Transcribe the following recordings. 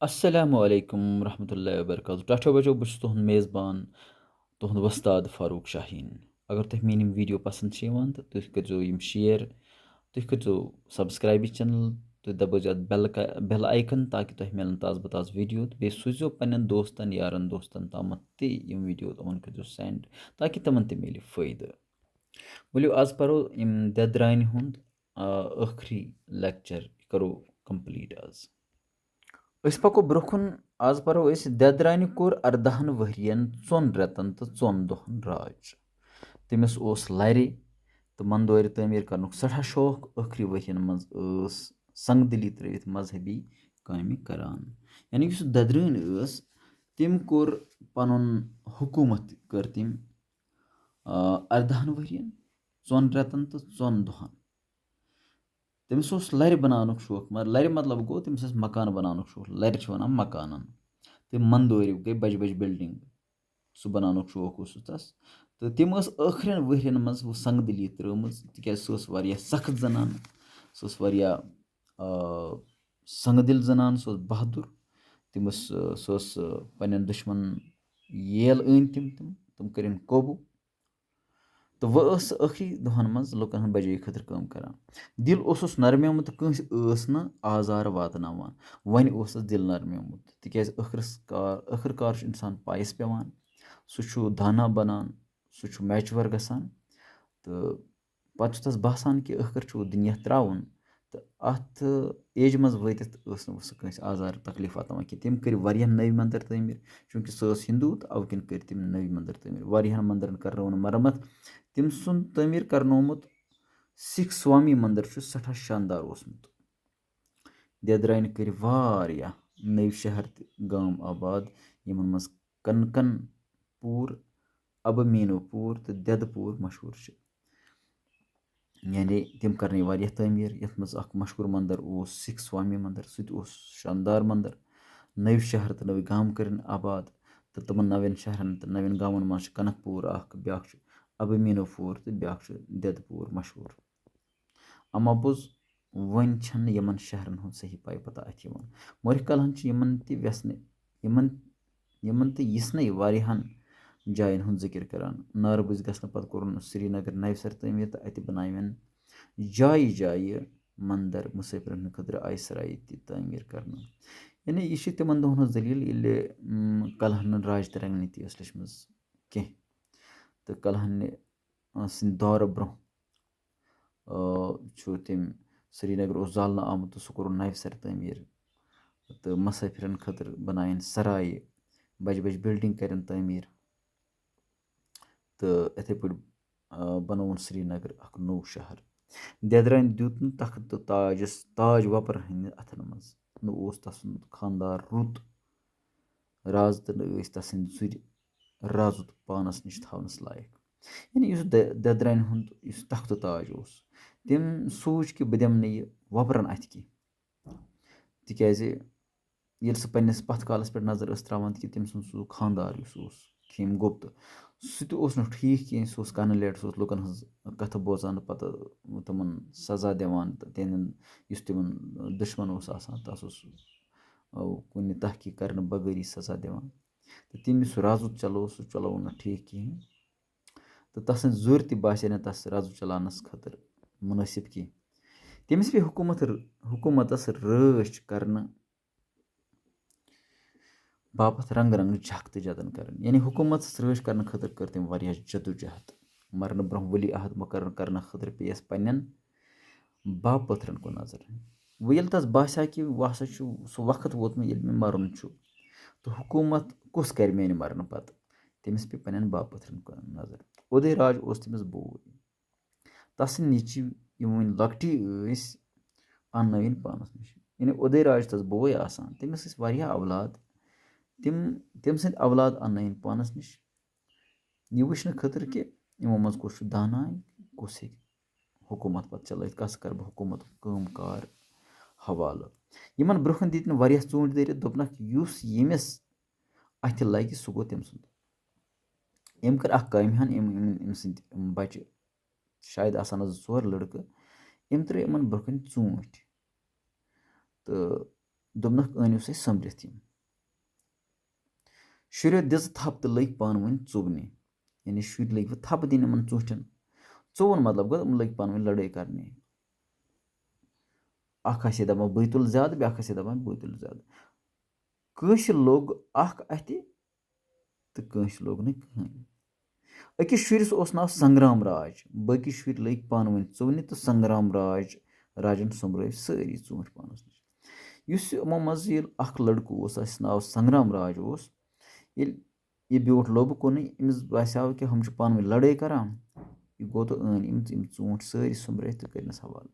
السلام علیکم ورحمۃ اللہ وبرکاتہ ٹاٹھو بچو بہٕ چھُس تُہُنٛد میزبان تُہُنٛد وۄستاد فاروق شاہیٖن. اگر تۄہہِ میٲنۍ یِم ویٖڈیو پسنٛد چھِ یِوان تہٕ تُہۍ کٔرۍزیو یِم شِیر، تُہۍ کٔرۍزیو سبسکرایب یہِ چَنل، تُہۍ دبٲیزیو اَتھ بٮ۪ل آیکن تاکہِ تۄہہِ میلن تازٕ بہٕ تازٕ ویٖڈیو تہٕ بیٚیہِ سوٗزیو پنٛنٮ۪ن دوستن یارن دوستن تامَتھ تہِ یِم ویٖڈیو تِمن کٔرۍزیو سٮ۪نٛڈ تاکہِ تِمن تہِ میلہِ فٲیدٕ. ؤلِو آز پرو یِم دید رانہِ ہُنٛد ٲخری لیکچر کرو کمپلیٖٹ آز. أسۍ پکو برٛونٛہہ کُن. آز پرو أسۍ دید رانہِ کوٚر 14 ؤرین 2 رٮ۪تن تہٕ 2 دۄہن راج. تٔمِس اوس لرِ تہٕ منٛدورِ تعمیٖر کرنُک سٮ۪ٹھاہ شوق. ٲخری ؤرین منٛز ٲس سنگ دِلی ترٲوِتھ مذہبی کامہِ کران. یعنی یُس ددرٲنۍ ٲس تٔمۍ کوٚر پنُن حکوٗمت کٔر تٔمۍ 14 ؤرین 2 رٮ۪تن تہٕ 2 دۄہن. تٔمِس اوس لرِ بناونُک شوق، مگر لرِ مطلب گوٚو تٔمِس ٲس مکان بناونُک شوق. لرِ چھِ ونان مکانن تہٕ منٛدورِ گٔے بجہِ بجہِ بِلڈنٛگ، سُہ بناونُک شوق اوسُس تس. تہٕ تِم ٲس ٲخرین ؤرین منٛز سنگ دِلی ترٲومٕژ تِکیازِ سۄ ٲس واریاہ سخت زنان، سۄ ٲس واریاہ سنگ دِل زنان، سۄ ٲس بہادُر. سۄ ٲس پننٮ۪ن دُشمنن ییل أنۍ تِم کٔرِنۍ قوبوٗ. تہٕ وۄنۍ ٲس سۄ ٲخری دۄہن منٛز لُکن ہٕنٛدِ بجٲیی خٲطرٕ کٲم کران. دِل اوسُس نرمیومُت تہٕ کٲنٛسہِ ٲس نہٕ آزار واتناوان. وۄنۍ اوسُس دِل نرمیومُت تِکیازِ ٲخٕر کار چھُ اِنسان پایس پیوان، سُہ چھُ دانا بنان، سُہ چھُ میچور گژھان تہٕ پتہٕ چھُ تس باسان کہِ ٲخٕر چھُ دُنیا ترٛاوُن. تہٕ اتھ ایجہِ منٛز وٲتِتھ ٲس نہٕ سُہ کٲنٛسہِ آزار تکلیٖف واتناوان کینٛہہ. تٔمۍ کٔرۍ واریاہ نٔوۍ منٛدر تعمیٖر چوٗنٛکہِ سۄ ٲس ہِندوٗ تہٕ اَوٕ کِنۍ کٔرۍ تٔمۍ نٔوۍ منٛدر تعمیٖر. واریاہن منٛدرن کرنٲوٕن مرمت. تٔمۍ سُنٛد تعمیٖر کرنومُت سِکھ سوامی منٛدر چھُ سٮ۪ٹھاہ شاندار اوسمُت. دید رانہِ کٔرۍ واریاہ نٔوۍ شہر تہِ گام آباد یِمن منٛز کنکن پوٗر، ابمیٖنو پوٗر تہٕ دید پوٗر مشہوٗر چھِ. یعنی تِم کرنٲے واریاہ تعمیٖر. یتھ منٛز اکھ مشہوٗر منٛدر اوس سِکھ سوامی منٛدر، سُہ تہِ اوس شاندار منٛدر. نٔوۍ شہر تہٕ نٔوۍ گام کٔرِنۍ آباد تہٕ تِمن نوٮ۪ن شہرن تہٕ نوٮ۪ن گامن منٛز چھُ کنک پوٗر اکھ، بیاکھ چھُ ابمیٖنو پوٗر تہٕ بیاکھ چھُ دید پوٗر مشہوٗر. اما پوٚز وۄنۍ چھنہٕ یِمن شہرن ہُنٛد صحیح پاے پتہ اتھ یِوان. مورِ کلہن چھِ یِمن تہِ یِژھنٕے واریاہن جاین ہُنٛد ذِکِر کران. ناربٔزۍ گژھنہٕ پتہٕ کوٚرُن سرینگر نوِ سر تعمیٖر تہٕ اتہِ بناوٮ۪ن جایہِ جایہِ منٛدر. مُسٲفِرن ہٕنٛدِ خٲطرٕ آیہِ سرایہِ تہِ تعمیٖر کرنہٕ. یعنی یہِ چھِ تِمن دۄہن ہٕنٛز دٔلیٖل ییٚلہِ کلہنن راج ترنٛگنِتی ٲس لیٚچھمٕژ کینٛہہ. تہٕ کلہنہِ سٕنٛدِ دورٕ برونٛہہ چھُ تٔمۍ سرینگر اوس زالنہٕ آمُت تہٕ سُہ کوٚرُن نوِ سر تعمیٖر تہٕ مُسٲفِرن خٲطرٕ بنایَن سرایہِ، بجہِ بجہِ بِلڈنٛگ کرٮ۪ن تعمیٖر تہٕ یِتھٕے پٲٹھۍ بنووُن سرینگر اکھ نوٚو شہر. دید رانہِ دیُت نہٕ تخت تہٕ تاج وۄپرن ہٕنٛدِ اتھن منٛز. نہ اوس تسُنٛد خاندار رُت راز تہٕ نہ ٲسۍ تسٕنٛدۍ زُرِ رازُت پانس نِش تھاونس لایق. یعنی یُس دید رانہِ ہُنٛد یُس تختہٕ تاج اوس تٔمۍ سوٗنٛچ کہِ بہٕ دِمہٕ نہٕ یہِ وۄپرن اتھِ کینٛہہ. تِکیازِ ییٚلہِ سُہ پننِس پتھ کالس پٮ۪ٹھ نظر ٲس تراوان کہِ تٔمۍ سُنٛد سُہ خاندار یُس اوس کھیٖم گوٚبتہٕ سُہ تہِ اوس نہٕ ٹھیٖک کینٛہہ. سُہ اوس کنہٕ لیٹ، سُہ اوس لُکن ہٕنٛز کتھٕ بوزان تہٕ پتہٕ تِمن سزا دِوان تہٕ تِہنٛدٮ۪ن یُس تِمن دُشمن اوس آسان تس اوس کُنہِ تحقیٖق کرنہٕ بغٲری سزا دِوان. تہٕ تٔمۍ یُس رازُت چلوو سُہ چلوو نہٕ ٹھیٖک کِہیٖنۍ تہٕ تسٕنٛدۍ زُرۍ تہِ باسے نہٕ تس رازُت چلاونس خٲطرٕ مُنٲسِب کینٛہہ. تٔمِس پیٚیہِ حکوٗمتس رٲچھ کرنہٕ باپتھ رنٛگہٕ رنٛگہٕ جکھ تہٕ جتن کرٕنۍ. یعنی حکوٗمتس رٲچھ کرنہٕ خٲطرٕ کٔر تٔمۍ واریاہ جدوجہد. مرنہٕ برونٛہہ ؤلی عہد مُقرر کرنہٕ خٲطرٕ پیٚیس پننٮ۪ن باپ پٔتھرن کُن نظر. وۄنۍ ییٚلہِ تس باسیٛو کہِ وۄنۍ ہسا چھُ سُہ وقت ووتمُت ییٚلہِ مےٚ مرُن چھُ تہٕ حکوٗمت کُس کرِ میانہِ مرنہٕ پتہٕ، تٔمِس پیٚیہِ پننٮ۪ن باپ پٔتھرن کُن نظر. اُدے راج اوس تٔمِس بوے. تسٕنٛدۍ نیٚچِو یِم وۄنۍ لۄکٹی ٲسۍ اننٲوِن پانس نِش. یعنی اُدے راج چھُ تس بوے آسان، تٔمِس ٲسۍ واریاہ اولاد، تٔمۍ سٕنٛدۍ اولاد اننٲوِن پانس نِش یہِ وٕچھنہٕ خٲطرٕ کہِ یِمو منٛز کُس چھُ دانا، کُس ہیٚکہِ حکوٗمت پتہٕ چلٲیِتھ، کس کرٕ بہٕ حکوٗمتُک کٲم کار حوالہٕ. یِمن برونٛہہ کَنہِ دِتۍ نہٕ واریاہ ژوٗنٛٹھۍ دٲرِتھ. دوٚپنکھ یُس ییٚمِس اَتھِ لگہِ سُہ گوٚو تٔمۍ سُنٛد. أمۍ کٔر اکھ کامہِ ہن. أمۍ سٕنٛدۍ بچہِ شاید آسان 2-4 لڑکہٕ. أمۍ ترٲے یِمن برونٛہہ کَنہِ ژوٗنٛٹھۍ تہٕ دوٚپنکھ أنِو سا سۄمبرِتھ یِم شُریو دِژ تھپھ تہٕ لٔگۍ پانہٕ ؤنۍ ژوٚبنہِ یعنی شُرۍ لٔگۍ وۄنۍ تھپھ دِنہِ یِمن ژوٗنٛٹھٮ۪ن ژوٚوُن مطلب گوٚو یِم لٔگۍ پانہٕ ؤنۍ لڑٲے کرنہِ اکھ آسہِ ہے دپان بٕے تُلہٕ زیادٕ بیٛاکھ آسہِ ہے دپان بٕے تُلہٕ زیادٕ کٲنٛسہِ لوٚگ اکھ اَتھِ تہٕ کٲنٛسہِ لوٚگ نہٕ کٕہٕنۍ أکِس شُرِس اوس ناو سنگرام راج باقٕے شُرۍ لٔگۍ پانہٕ ؤنۍ ژوٚونہِ تہٕ سنگرام راجن سوٚمبرٲوۍ سٲری ژوٗنٛٹھۍ پانس نِش یُس یِمو منٛز ییٚلہِ اکھ لڑکہٕ اوس اَسہِ ناو سنگرام راج اوس ییٚلہِ یہِ بیوٗٹھ لوٚبہٕ کُنُے أمِس باسیو کہِ ہُم چھِ پانہٕ ؤنۍ لڑٲے کران یہِ گوٚو تہٕ أنۍ یِم ژوٗنٛٹھۍ سٲری سوٚمبرٲوِتھ تہٕ کٔرنَس حوالہٕ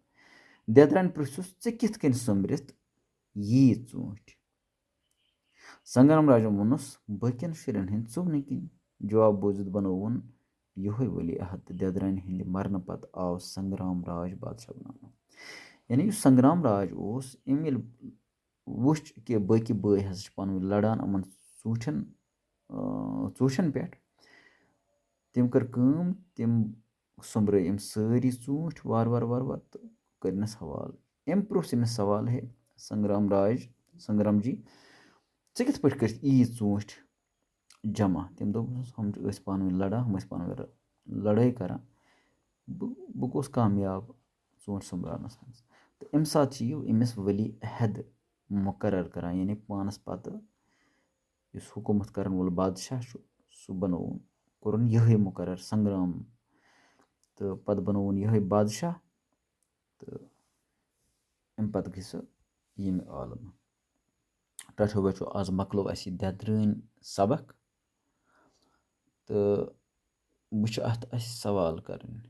دٮ۪درانہِ پرٛژھُس ژےٚ کِتھ کٔنۍ سوٚمبرِتھ یی ژوٗنٛٹھۍ سنگرام راجن ووٚنُس باقین شُرٮ۪ن ہٕنٛدۍ ژوٚونہٕ کِنۍ جواب بوٗزِتھ بنووُن یِہوے ؤلی عہد تہٕ دٮ۪درانہِ ہٕنٛدِ مرنہٕ پتہٕ آو سنگرام راج بادشاہ بناونہٕ یعنی یُس سنگرام راج اوس أمۍ ییٚلہِ وٕچھ کہِ باقٕے بٲے ہسا چھِ پانہٕ ؤنۍ لڑان یِمن ژوٗنٛٹھٮ۪ن پٮ۪ٹھ تٔمۍ کٔر کٲم تٔمۍ سوٚمبرٲے یِم سٲری ژوٗنٛٹھۍ وارٕ وارٕ تہٕ کٔرنَس حوالہٕ أمۍ پرٛژھ أمِس سوال ہے سنگرام جی ژٕ کِتھ پٲٹھۍ کٔرِتھ یی ژوٗنٛٹھۍ جمع تٔمۍ دوٚپ ہُم ٲسۍ پانہٕ ؤنۍ لڑان ہُم ٲسۍ پانہٕ ؤنۍ لڑٲے کران بہٕ گوٚوُس کامیاب ژوٗنٛٹھۍ سوٚمبراونَس منٛز تہٕ اَمہِ ساتہٕ چھِ یہِ أمِس ؤلی عہد مُقرر کران یعنی پانَس پتہٕ یُس حکوٗمت کرن وول بادشاہ چھُ سُہ بنووُن کوٚرُن یِہوے مُقرر سنگرام تہٕ پتہٕ بنووُن یِہوے بادشاہ تہٕ اَمہِ پتہٕ گٔے سۄ ییٚمہِ عالمہٕ ٹاٹھو بچو آز مۄکلو اَسہِ یہِ دٮ۪درٲنۍ سبق تہٕ وۄنۍ چھُ اَتھ اَسہِ سوال کَرٕنۍ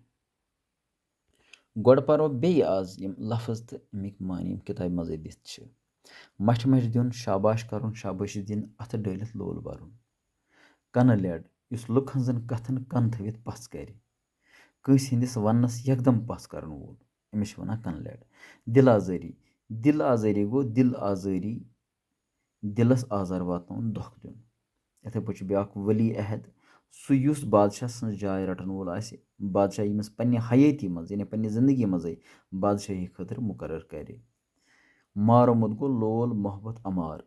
گۄڈٕ پرو بیٚیہِ آز یِم لفظ تہٕ اَمِکۍ معنے یِم کِتابہِ منٛزٕے دِتھ چھِ مَٹھِ مَٹھِ دیُن شاباش کَرُن شابٲشی دِنۍ اَتھٕ ڈٲلِتھ لول بَرُن کَنہٕ لٮ۪ڈ یُس لُکہٕ ہٕنٛزن کَتھن کَن تھٲوِتھ پَژھ کَرِ کٲنٛسہِ ہِنٛدِس وَننَس یکدم پَژھ کَرن وول أمِس چھِ وَنان کَنہٕ لٮ۪ڈ دِل آزٲری گوٚو دِل آزٲری دِلس آزار واتناوُن دھوکہٕ دیُن یِتھٕے پٲٹھۍ چھُ بیٛاکھ ؤلی عہد سُہ یُس بادشاہ سٕنٛز جاے رَٹن وول آسہِ بادشاہ ییٚمِس پنٛنہِ حیٲتی منٛز یعنی پنٛنہِ زندگی منٛزٕے بادشٲہی خٲطرٕ مُقرر کَرِ مارومُت گوٚو لول محبت امار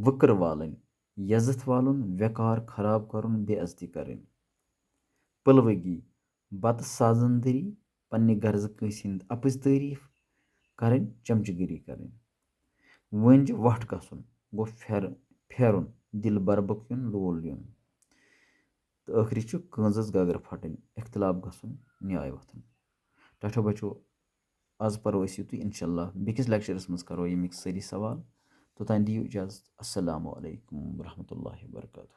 وٕکر والٕنۍ یزتھ والُن وٮ۪کار خراب کَرُن بے عزتی کَرٕنۍ پٕلوٕگی بتہٕ سازندری پنٛنہِ غرضہٕ کٲنٛسہِ ہِنٛدۍ اَپٕزۍ تعٲریٖف کَرٕنۍ چمچہٕ گِری کَرٕنۍ وٲنٛجہِ وَٹھ گژھُن گوٚو پھیرُن دِل بربک یُن لول یُن تہٕ ٲخری چھُ کٲنٛزَس گگر پھٹٕنۍ اختلاف گژھُن نیاے وۄتھُن ٹاٹھو بچو آز پرو أسۍ یِتُے اِنشاء اللہ بیٚکِس لیکچرس منٛز کرو ییٚمِکۍ سٲری سوال توٚتانۍ دِیِو اِجازت السلامُ علیکُم ورحمتہ اللہ وبرکاتہ